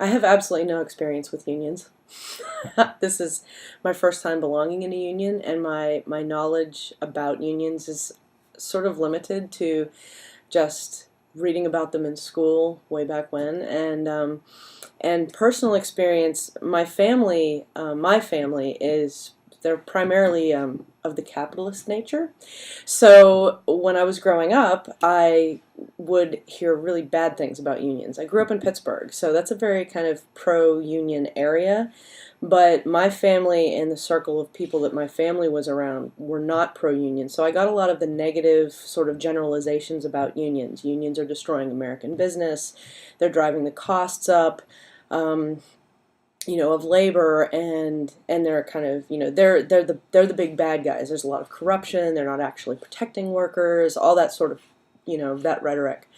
I have absolutely no experience with unions. This is my first time belonging in a union, and my knowledge about unions is sort of limited to just reading about them in school way back when, and personal experience. My family is they're primarily of the capitalist nature. So when I was growing up, I would hear really bad things about unions. I grew up in Pittsburgh, so that's a very kind of pro-union area. But my family and the circle of people that my family was around were not pro-union. So I got a lot of the negative sort of generalizations about unions. Unions are destroying American business. They're driving the costs up. Um, of labor, and they're kind of, they're the big bad guys. There's a lot of corruption. They're not actually protecting workers. All that sort of, that rhetoric.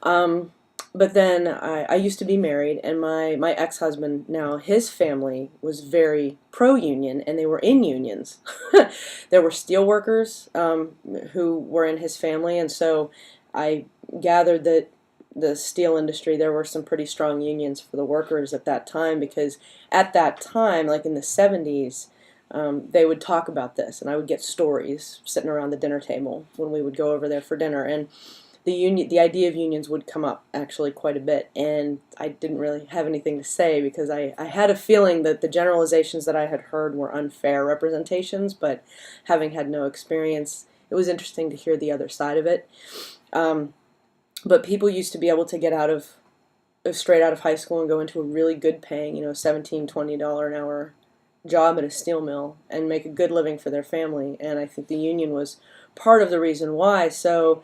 Um, but then I used to be married, and my ex-husband, now his family was very pro-union, and they were in unions. There were steel workers who were in his family, and so I gathered that the steel industry, there were some pretty strong unions for the workers at that time, because at that time, like in the 70s, they would talk about this, and I would get stories sitting around the dinner table when we would go over there for dinner, and the idea of unions would come up actually quite a bit, and I didn't really have anything to say because I had a feeling that the generalizations that I had heard were unfair representations, but having had no experience, it was interesting to hear the other side of it. Um, but people used to be able to get straight out of high school and go into a really good paying, $17-20 an hour job at a steel mill and make a good living for their family. And I think the union was part of the reason why. So,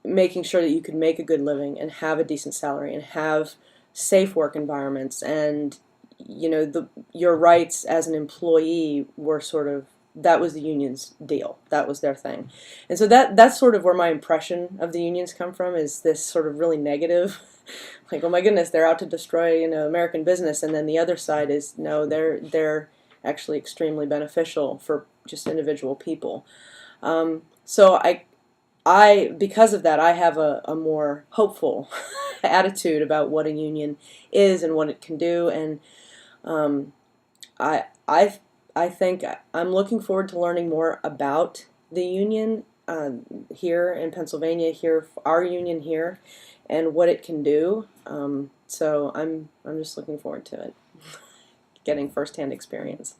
making sure that you could make a good living and have a decent salary and have safe work environments, and your rights as an employee were sort of, that was the union's deal. That was their thing. And so that's sort of where my impression of the unions come from, is this sort of really negative, like, oh my goodness, they're out to destroy, American business, and then the other side is, no, they're actually extremely beneficial for just individual people. So because of that, I have a more hopeful attitude about what a union is and what it can do, and um, I I I think I'm looking forward to learning more about the union here in Pennsylvania, here our union here, and what it can do. So I'm just looking forward to it, getting firsthand experience.